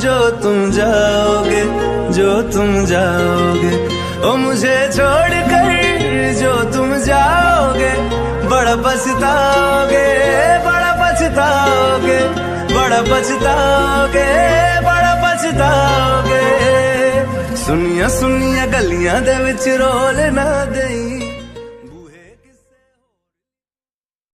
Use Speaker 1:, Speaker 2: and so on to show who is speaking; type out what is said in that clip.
Speaker 1: जो तुम जाओगे, जो तुम जाओगे। ओ मुझे छोड़ कर जो तुम जाओगे, बड़ा पछताओगे, बड़ा पछताओगे, बड़ा पछताओगे, बड़ा पछताओगे। सुनिया सुनिया गलियां दे विच रोल ना देई।